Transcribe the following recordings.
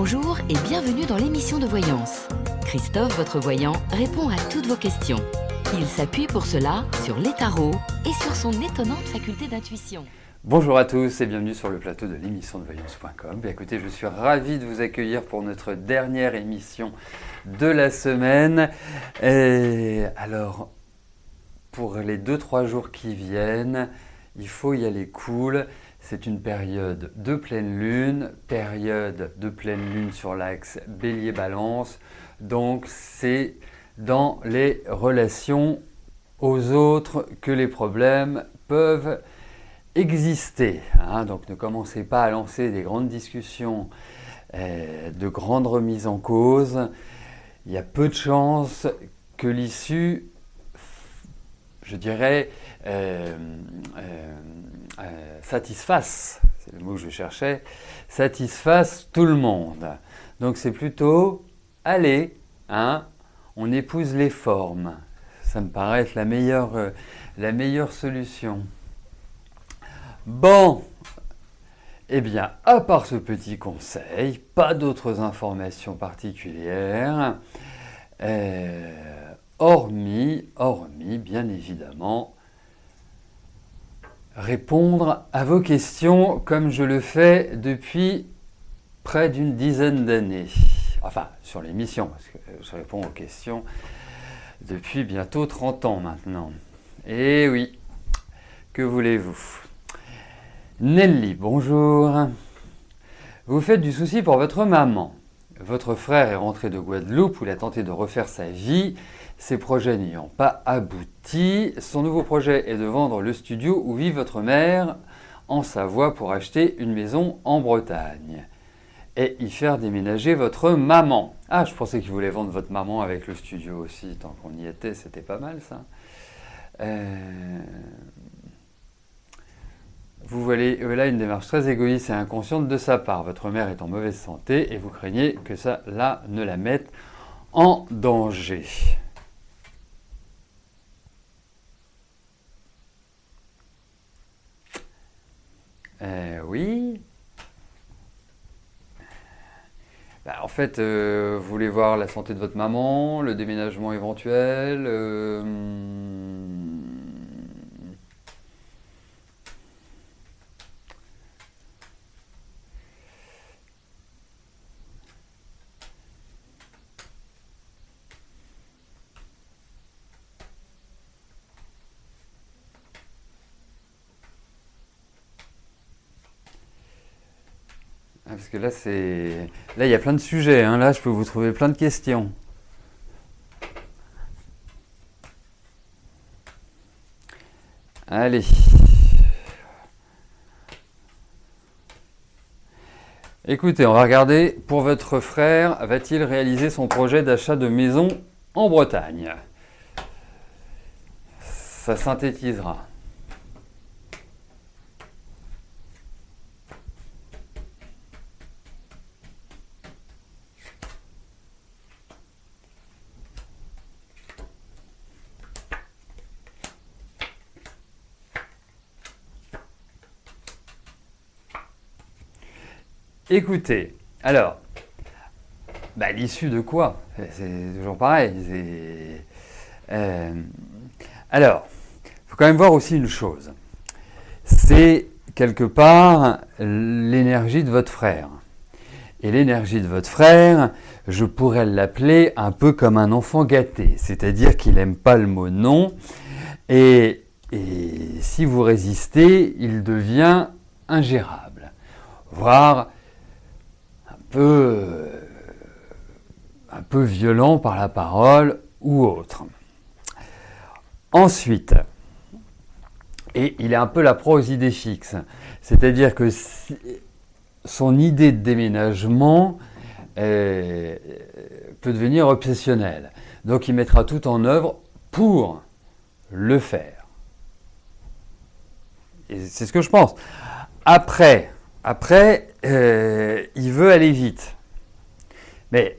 Bonjour et bienvenue dans l'émission de voyance. Christophe, votre voyant, répond à toutes vos questions. Il s'appuie pour cela sur les tarots et sur son étonnante faculté d'intuition. Bonjour à tous et bienvenue sur le plateau de l'émission de voyance.com. Écoutez, je suis ravi de vous accueillir pour notre dernière émission de la semaine. Et alors, pour les 2-3 jours qui viennent, il faut y aller cool. C'est une période de pleine lune sur l'axe Bélier-Balance. Donc, c'est dans les relations aux autres que les problèmes peuvent exister. Donc, ne commencez pas à lancer des grandes discussions, de grandes remises en cause. Il y a peu de chances que l'issue, je dirais, satisfasse, c'est le mot que je cherchais, satisfasse tout le monde. Donc c'est plutôt, allez, on épouse les formes. Ça me paraît être la meilleure solution. Bon, eh bien, à part ce petit conseil, pas d'autres informations particulières, hormis, bien évidemment, répondre à vos questions comme je le fais depuis près d'une dizaine d'années. Enfin, sur l'émission, parce que je réponds aux questions depuis bientôt 30 ans maintenant. Et oui, que voulez-vous ? Nelly, bonjour. Vous faites du souci pour votre maman. Votre frère est rentré de Guadeloupe où il a tenté de refaire sa vie. Ses projets n'ayant pas abouti, son nouveau projet est de vendre le studio où vit votre mère en Savoie pour acheter une maison en Bretagne et y faire déménager votre maman. Ah, je pensais qu'il voulait vendre votre maman avec le studio aussi. Tant qu'on y était, c'était pas mal ça. Vous voyez là une démarche très égoïste et inconsciente de sa part. Votre mère est en mauvaise santé et vous craignez que ça là ne la mette en danger. Oui. En fait, vous voulez voir la santé de votre maman, le déménagement éventuel. Parce que là, il y a plein de sujets. Là, je peux vous trouver plein de questions. Allez. Écoutez, on va regarder. Pour votre frère, va-t-il réaliser son projet d'achat de maison en Bretagne ? Ça synthétisera. Écoutez, alors, l'issue de quoi ? C'est toujours pareil. Alors, il faut quand même voir aussi une chose. C'est quelque part l'énergie de votre frère. Et l'énergie de votre frère, je pourrais l'appeler un peu comme un enfant gâté. C'est-à-dire qu'il n'aime pas le mot non. Et si vous résistez, il devient ingérable. Voire un peu violent par la parole ou autre. Ensuite, et il est un peu la proie aux idées fixes, c'est-à-dire que son idée de déménagement peut devenir obsessionnelle. Donc il mettra tout en œuvre pour le faire. Et c'est ce que je pense. Après, il veut aller vite. Mais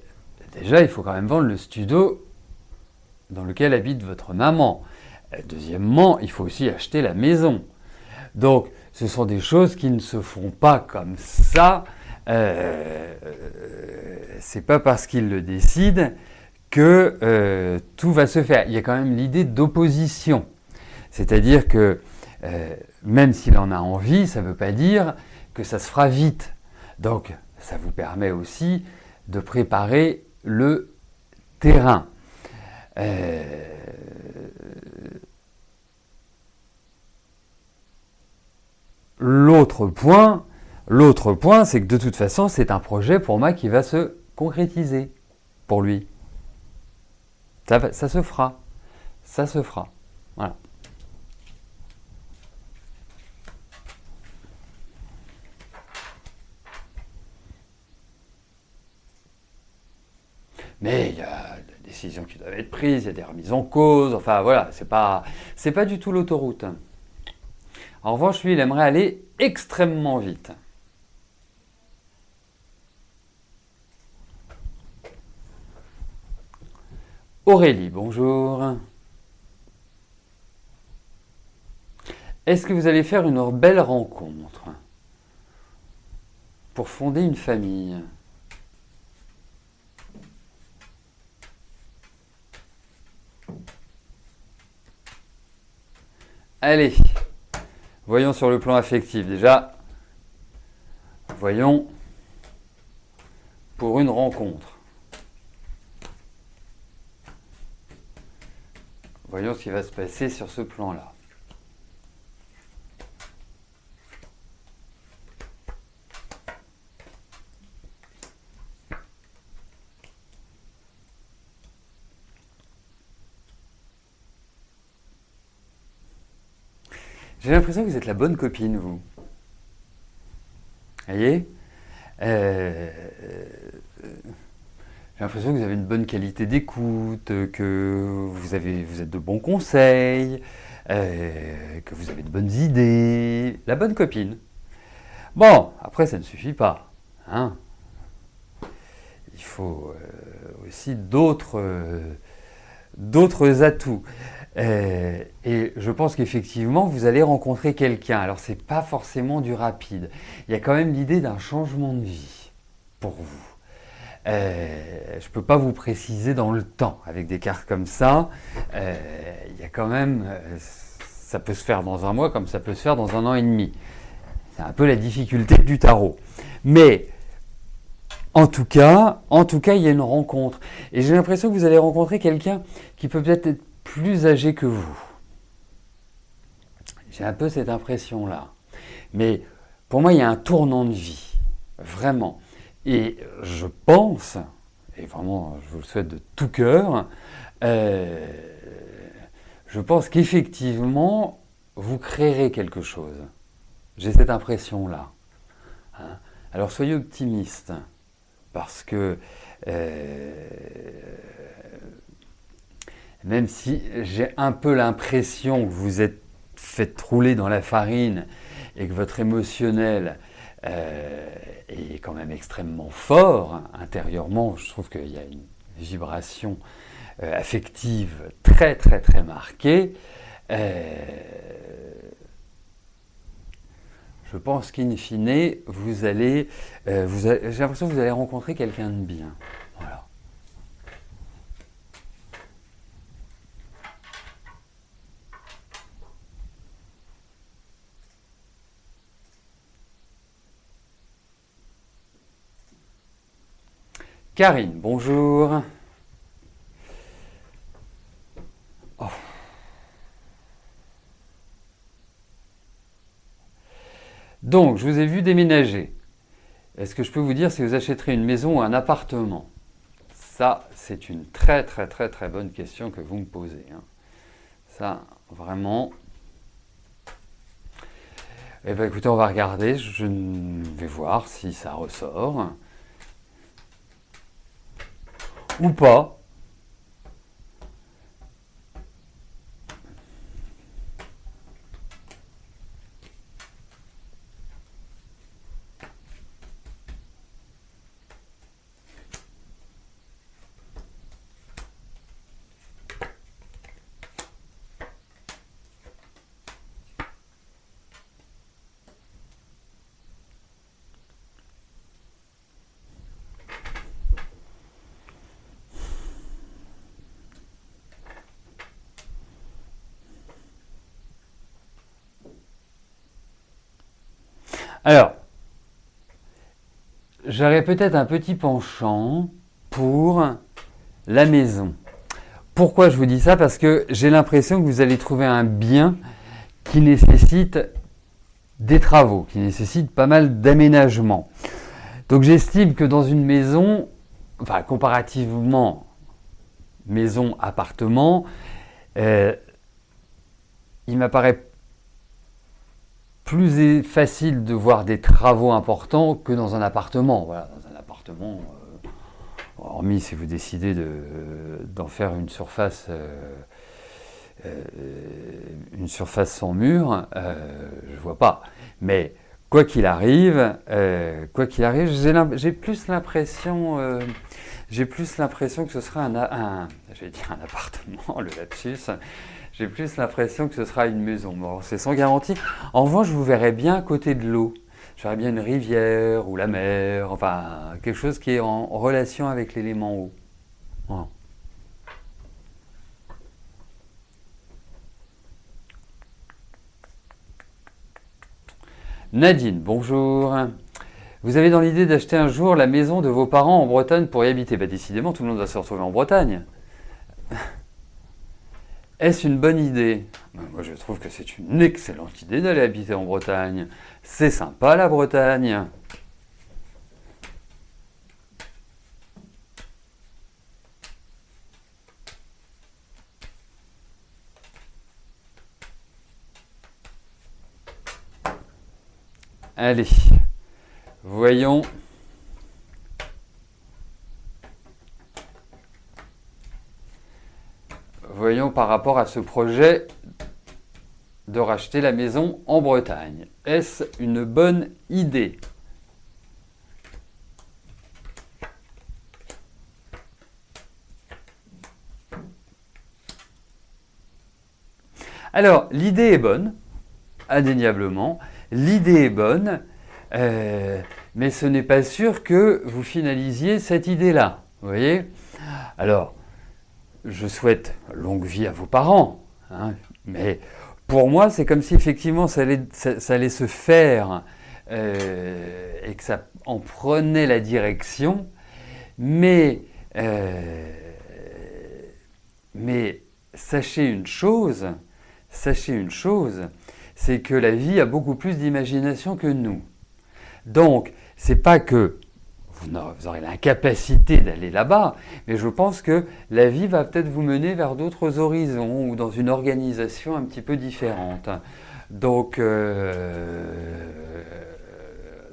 déjà, il faut quand même vendre le studio dans lequel habite votre maman. Deuxièmement, il faut aussi acheter la maison. Donc, ce sont des choses qui ne se font pas comme ça c'est pas parce qu'il le décide que tout va se faire. Il y a quand même l'idée d'opposition. C'est-à-dire que même s'il en a envie, ça ne veut pas dire que ça se fera vite. Donc, ça vous permet aussi de préparer le terrain. L'autre point, c'est que de toute façon, c'est un projet pour moi qui va se concrétiser pour lui. Ça se fera. Ça se fera. Voilà. Mais il y a des décisions qui doivent être prises, il y a des remises en cause, enfin voilà, c'est pas du tout l'autoroute. En revanche, lui, il aimerait aller extrêmement vite. Aurélie, bonjour. Est-ce que vous allez faire une belle rencontre pour fonder une famille ? Allez, voyons sur le plan affectif. Déjà, voyons pour une rencontre. Voyons ce qui va se passer sur ce plan-là. J'ai l'impression que vous êtes la bonne copine, vous. Vous voyez J'ai l'impression que vous avez une bonne qualité d'écoute, que vous êtes de bons conseils, que vous avez de bonnes idées. La bonne copine. Bon, après, ça ne suffit pas. Hein. Il faut aussi d'autres atouts. Et je pense qu'effectivement, vous allez rencontrer quelqu'un. Alors, ce n'est pas forcément du rapide. Il y a quand même l'idée d'un changement de vie pour vous. Je ne peux pas vous préciser dans le temps. Avec des cartes comme ça, il y a quand même... ça peut se faire dans un mois comme ça peut se faire dans un an et demi. C'est un peu la difficulté du tarot. Mais... En tout cas, il y a une rencontre. Et j'ai l'impression que vous allez rencontrer quelqu'un qui peut peut-être être plus âgé que vous. J'ai un peu cette impression-là. Mais pour moi, il y a un tournant de vie. Vraiment. Et je pense, et vraiment, je vous le souhaite de tout cœur, je pense qu'effectivement, vous créerez quelque chose. J'ai cette impression-là. Hein. Alors, soyez optimistes. Parce que même si j'ai un peu l'impression que vous êtes fait rouler dans la farine et que votre émotionnel est quand même extrêmement fort intérieurement, je trouve qu'il y a une vibration affective très très très marquée. Je pense qu'in fine, vous allez, j'ai l'impression que vous allez rencontrer quelqu'un de bien. Voilà. Karine, bonjour. Oh. Donc, je vous ai vu déménager. Est-ce que je peux vous dire si vous achèterez une maison ou un appartement ? Ça, c'est une très très très très bonne question que vous me posez. Hein. Ça, vraiment... Eh bien, écoutez, on va regarder. Je vais voir si ça ressort. Ou pas. Alors, j'aurais peut-être un petit penchant pour la maison. Pourquoi je vous dis ça? Parce que j'ai l'impression que vous allez trouver un bien qui nécessite des travaux, qui nécessite pas mal d'aménagements. Donc j'estime que dans une maison, enfin comparativement maison-appartement, il m'apparaît plus facile de voir des travaux importants que dans un appartement. Voilà, dans un appartement, hormis si vous décidez d'en faire une surface sans mur, je vois pas. Mais quoi qu'il arrive, j'ai plus l'impression que ce sera j'allais dire un appartement, le lapsus. J'ai plus l'impression que ce sera une maison. Bon, c'est sans garantie. En revanche, je vous verrai bien à côté de l'eau. Je verrai bien une rivière ou la mer, enfin quelque chose qui est en relation avec l'élément eau. Voilà. Nadine, bonjour. Vous avez dans l'idée d'acheter un jour la maison de vos parents en Bretagne pour y habiter? Bah, décidément, tout le monde va se retrouver en Bretagne. Est-ce une bonne idée? Moi, je trouve que c'est une excellente idée d'aller habiter en Bretagne. C'est sympa, la Bretagne. Allez, voyons. Voyons par rapport à ce projet de racheter la maison en Bretagne. Est-ce une bonne idée? Alors, l'idée est bonne, indéniablement. L'idée est bonne, mais ce n'est pas sûr que vous finalisiez cette idée-là. Vous voyez? Alors, je souhaite longue vie à vos parents, hein, mais pour moi, c'est comme si effectivement ça allait se faire et que ça en prenait la direction, mais sachez une chose, c'est que la vie a beaucoup plus d'imagination que nous. Donc, c'est pas que vous aurez l'incapacité d'aller là-bas, mais je pense que la vie va peut-être vous mener vers d'autres horizons ou dans une organisation un petit peu différente. Donc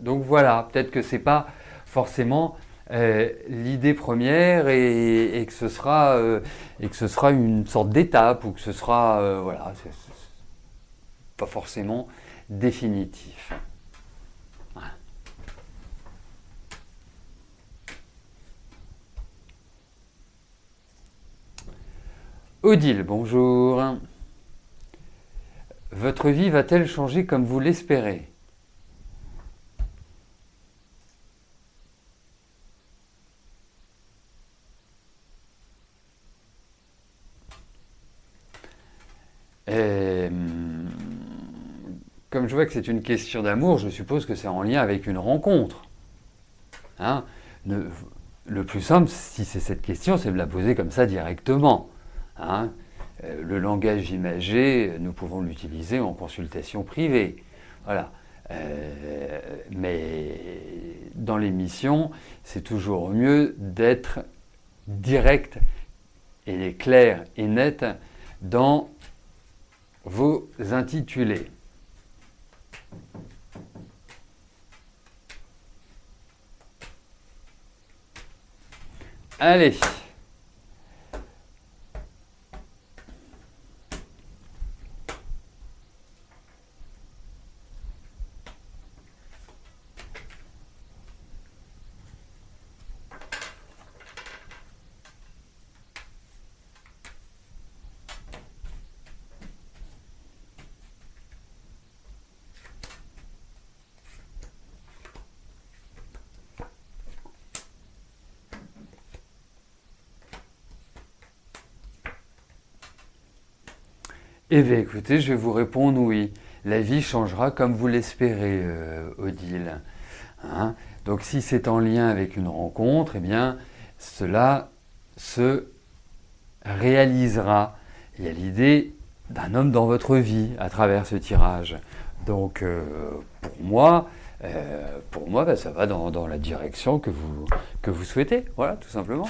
voilà, peut-être que c'est pas forcément l'idée première et que ce sera une sorte d'étape ou que ce sera voilà, c'est pas forcément définitif. Odile, bonjour. Votre vie va-t-elle changer comme vous l'espérez? Comme je vois que c'est une question d'amour, je suppose que c'est en lien avec une rencontre. Hein? Le plus simple, si c'est cette question, c'est de me la poser comme ça directement. Hein? Le langage imagé, nous pouvons l'utiliser en consultation privée. Voilà. Mais dans l'émission, c'est toujours mieux d'être direct et clair et net dans vos intitulés. Allez. Eh bien écoutez, je vais vous répondre oui. la vie changera comme vous l'espérez, Odile. Hein? Donc si c'est en lien avec une rencontre, eh bien cela se réalisera. Il y a l'idée d'un homme dans votre vie à travers ce tirage. Donc pour moi bah, ça va dans la direction que vous souhaitez. Voilà, tout simplement.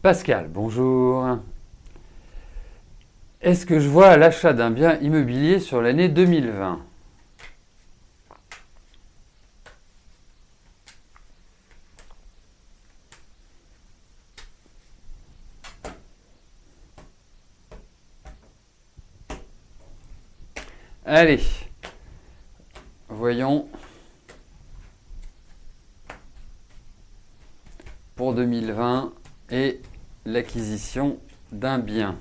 Pascal, bonjour. Est-ce que je vois l'achat d'un bien immobilier sur l'année 2020 ? Allez, voyons pour 2020 et l'acquisition d'un bien.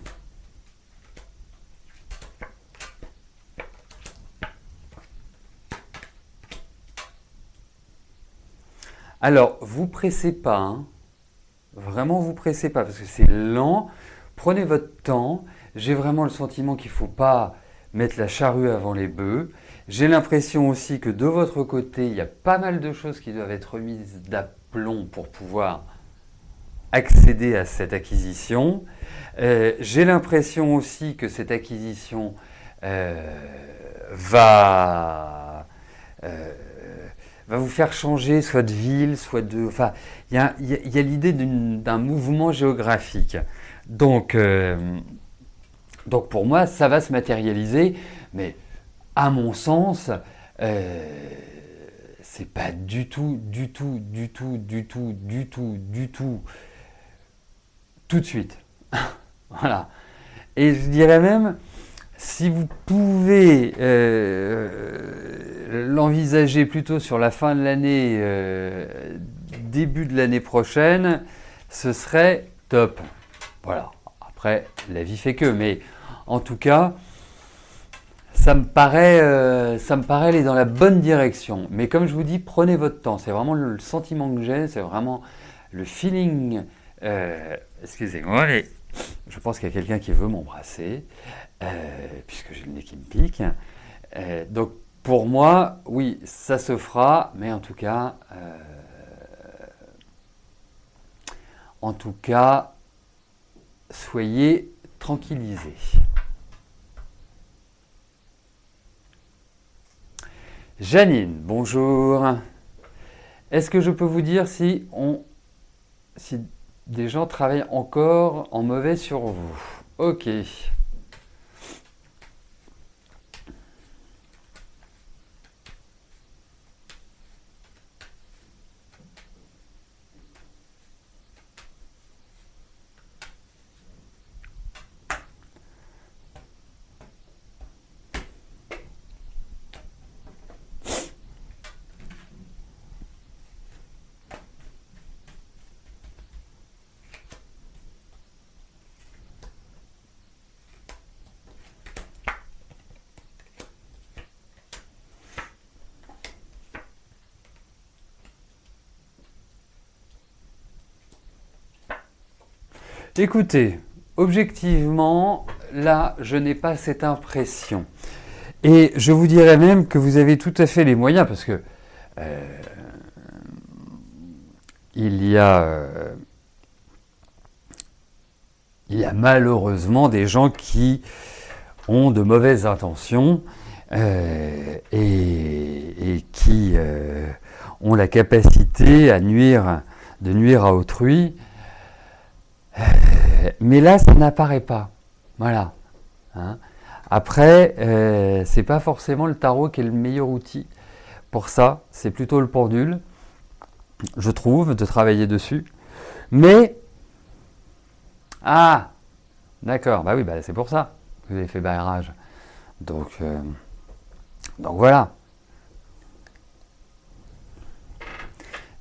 Alors, vous pressez pas, hein. Vraiment vous pressez pas parce que c'est lent. Prenez votre temps. J'ai vraiment le sentiment qu'il ne faut pas mettre la charrue avant les bœufs. J'ai l'impression aussi que de votre côté, il y a pas mal de choses qui doivent être mises d'aplomb pour pouvoir accéder à cette acquisition. J'ai l'impression aussi que cette acquisition va vous faire changer soit de ville, soit de... Enfin, il y a l'idée d'un mouvement géographique. Donc pour moi, ça va se matérialiser, mais à mon sens, c'est pas du tout tout de suite. Voilà. Et je dirais même, si vous pouvez l'envisager plutôt sur la fin de l'année, début de l'année prochaine, ce serait top. Voilà. Après, la vie fait que, mais en tout cas, ça me paraît aller dans la bonne direction. Mais comme je vous dis, prenez votre temps. C'est vraiment le sentiment que j'ai, c'est vraiment le feeling. Excusez-moi, mais je pense qu'il y a quelqu'un qui veut m'embrasser, puisque j'ai le nez qui me pique. Donc pour moi, oui, ça se fera, mais en tout cas, soyez tranquillisés. Janine, bonjour. Est-ce que je peux vous dire si des gens travaillent encore en mauvais sur vous? Ok. Écoutez, objectivement, là, je n'ai pas cette impression. Et je vous dirais même que vous avez tout à fait les moyens, parce que il y a malheureusement des gens qui ont de mauvaises intentions et qui ont la capacité de nuire à autrui. Mais là, ça n'apparaît pas. Voilà. Hein. Après, c'est pas forcément le tarot qui est le meilleur outil pour ça. C'est plutôt le pendule, je trouve, de travailler dessus. Mais d'accord. Bah oui, c'est pour ça que vous avez fait barrage. Donc voilà.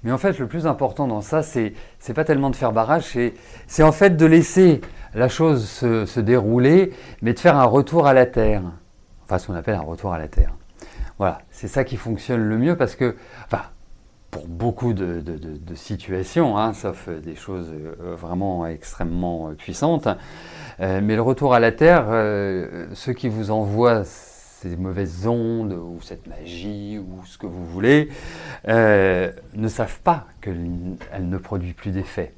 Mais en fait, le plus important dans ça, c'est pas tellement de faire barrage, c'est en fait de laisser la chose se dérouler, mais de faire un retour à la terre. enfin ce qu'on appelle un retour à la Terre. Voilà, c'est ça qui fonctionne le mieux parce que, enfin, pour beaucoup de situations, hein, sauf des choses vraiment extrêmement puissantes, mais le retour à la Terre, ceux qui vous envoient ces mauvaises ondes ou cette magie ou ce que vous voulez, ne savent pas qu'elle ne produit plus d'effet.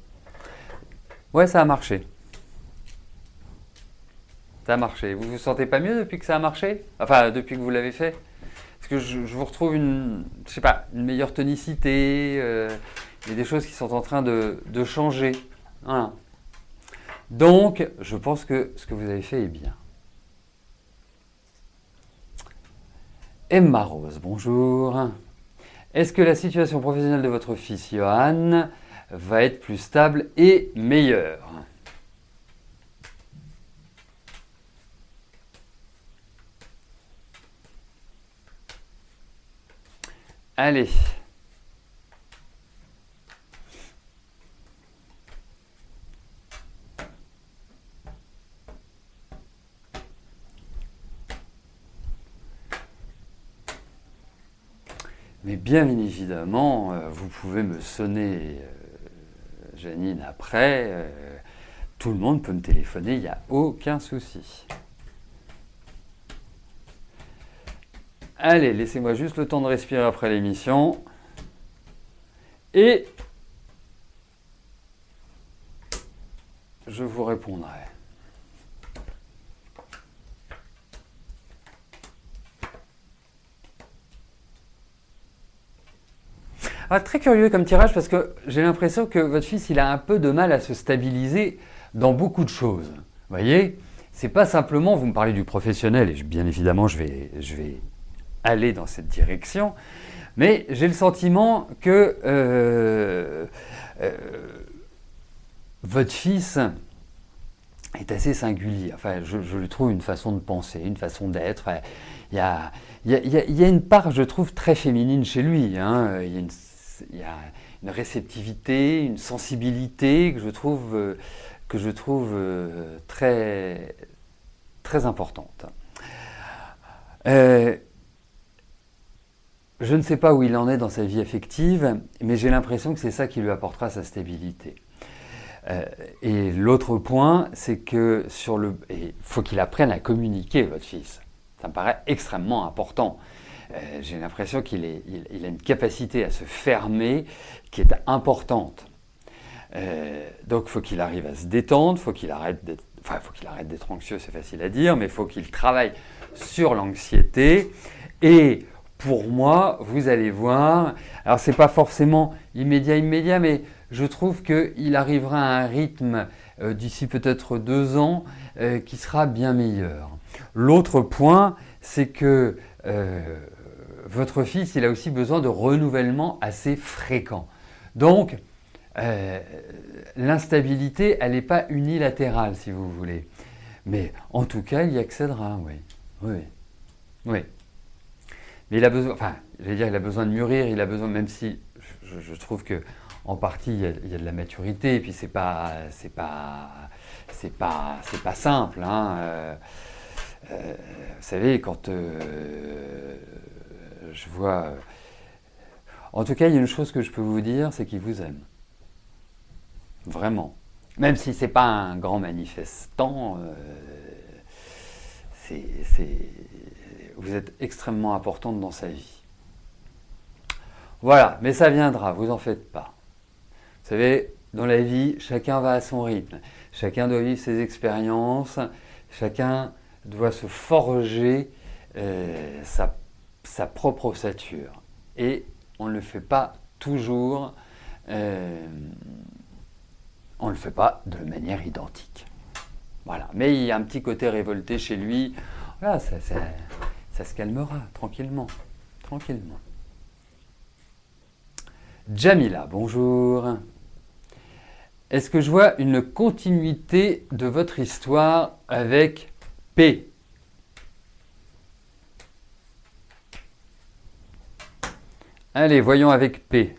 Ouais, ça a marché. Ça a marché. Vous vous sentez pas mieux depuis que ça a marché? Enfin, depuis que vous l'avez fait? Parce que je vous retrouve je sais pas, une meilleure tonicité. Il y a des choses qui sont en train de changer. Voilà. Donc, je pense que ce que vous avez fait est bien. Emma Rose, bonjour. Est-ce que la situation professionnelle de votre fils Johan va être plus stable et meilleure? Allez. Mais bien évidemment, vous pouvez me sonner, Janine, après. Tout le monde peut me téléphoner, il n'y a aucun souci. Allez, laissez-moi juste le temps de respirer après l'émission. Et je vous répondrai. Ah, très curieux comme tirage parce que j'ai l'impression que votre fils il a un peu de mal à se stabiliser dans beaucoup de choses. Vous voyez, c'est pas simplement, vous me parlez du professionnel et bien évidemment je vais aller dans cette direction, mais j'ai le sentiment que votre fils est assez singulier. Enfin, je lui trouve une façon de penser, une façon d'être. Il y a une part, je trouve, très féminine chez lui. Hein. Il y a une réceptivité, une sensibilité que je trouve très, très importante. Je ne sais pas où il en est dans sa vie affective, mais j'ai l'impression que c'est ça qui lui apportera sa stabilité. Et l'autre point, c'est que il faut qu'il apprenne à communiquer, votre fils. Ça me paraît extrêmement important. J'ai l'impression qu'il a une capacité à se fermer qui est importante. Donc il faut qu'il arrive à se détendre, faut qu'il arrête d'être anxieux, c'est facile à dire, mais il faut qu'il travaille sur l'anxiété. Et pour moi, vous allez voir, alors c'est pas forcément immédiat, mais je trouve qu'il arrivera à un rythme d'ici peut-être 2 ans qui sera bien meilleur. L'autre point, c'est que votre fils, il a aussi besoin de renouvellement assez fréquent. Donc, l'instabilité, elle n'est pas unilatérale, si vous voulez. Mais en tout cas, il y accédera, oui. Oui. Mais il a besoin, il a besoin de mûrir, il a besoin, même si je trouve que en partie il y a de la maturité, et puis c'est pas simple. Hein. Vous savez, quand je vois, en tout cas, il y a une chose que je peux vous dire, c'est qu'il vous aime, vraiment. Même si c'est pas un grand manifestant, vous êtes extrêmement importante dans sa vie. Voilà, mais ça viendra, vous en faites pas. Vous savez, dans la vie, chacun va à son rythme. Chacun doit vivre ses expériences. Chacun doit se forger sa propre ossature. Et on ne le fait pas toujours, on ne le fait pas de manière identique. Voilà. Mais il y a un petit côté révolté chez lui. Voilà, ça se calmera tranquillement. Jamila, bonjour. Est-ce que je vois une continuité de votre histoire avec P? Allez, voyons avec P.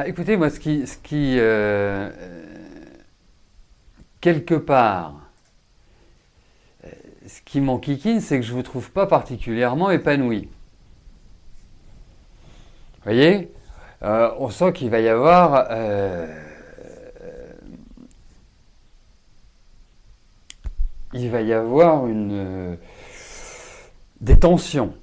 Écoutez, moi, quelque part, ce qui m'enquiquine, c'est que je ne vous trouve pas particulièrement épanoui. Vous voyez, on sent qu'il va y avoir des tensions,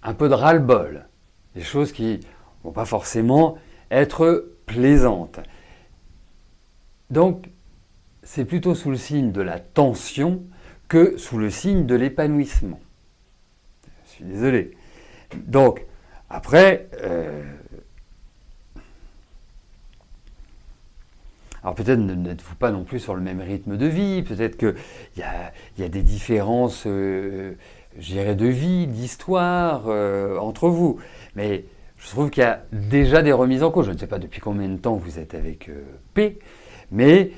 un peu de ras-le-bol, des choses qui ne vont pas forcément être plaisantes. Donc, c'est plutôt sous le signe de la tension que sous le signe de l'épanouissement. Je suis désolé. Donc, après, alors peut-être n'êtes-vous pas non plus sur le même rythme de vie, peut-être qu'il y a des différences, je dirais, de vie, d'histoire entre vous. Mais je trouve qu'il y a déjà des remises en cause. Je ne sais pas depuis combien de temps vous êtes avec P, mais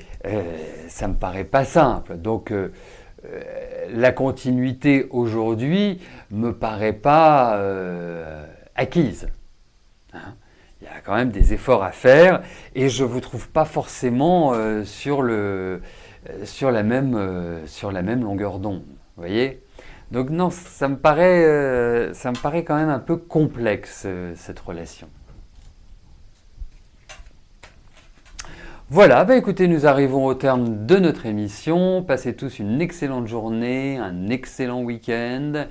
ça ne me paraît pas simple. Donc la continuité aujourd'hui ne me paraît pas acquise. Hein, il y a quand même des efforts à faire et je ne vous trouve pas forcément sur la même longueur d'onde. Vous voyez ? Donc non, ça me paraît quand même un peu complexe cette relation. Voilà, écoutez, nous arrivons au terme de notre émission. Passez tous une excellente journée, un excellent week-end.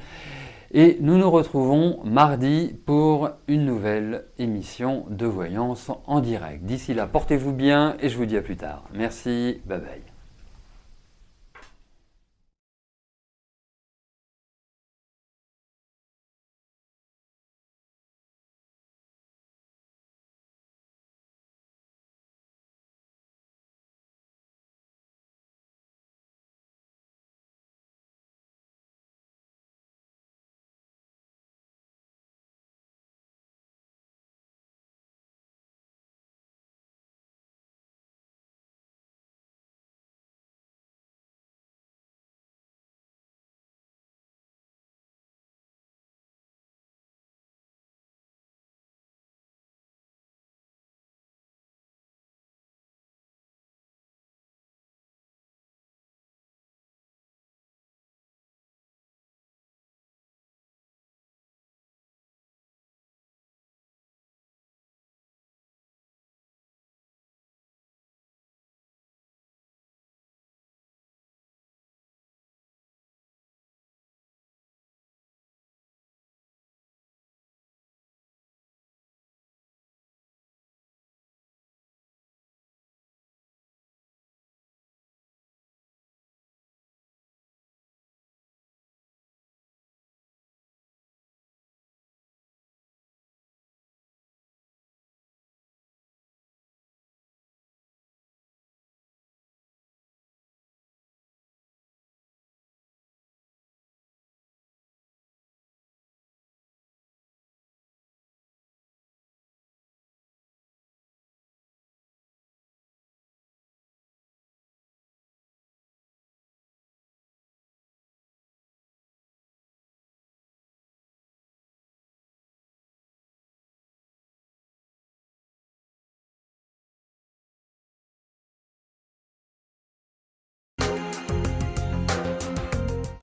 Et nous nous retrouvons mardi pour une nouvelle émission de voyance en direct. D'ici là, portez-vous bien et je vous dis à plus tard. Merci, bye bye.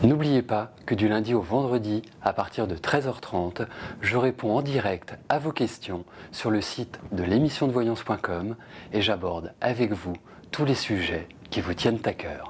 N'oubliez pas que du lundi au vendredi, à partir de 13h30, je réponds en direct à vos questions sur le site de l'émissiondevoyance.com et j'aborde avec vous tous les sujets qui vous tiennent à cœur.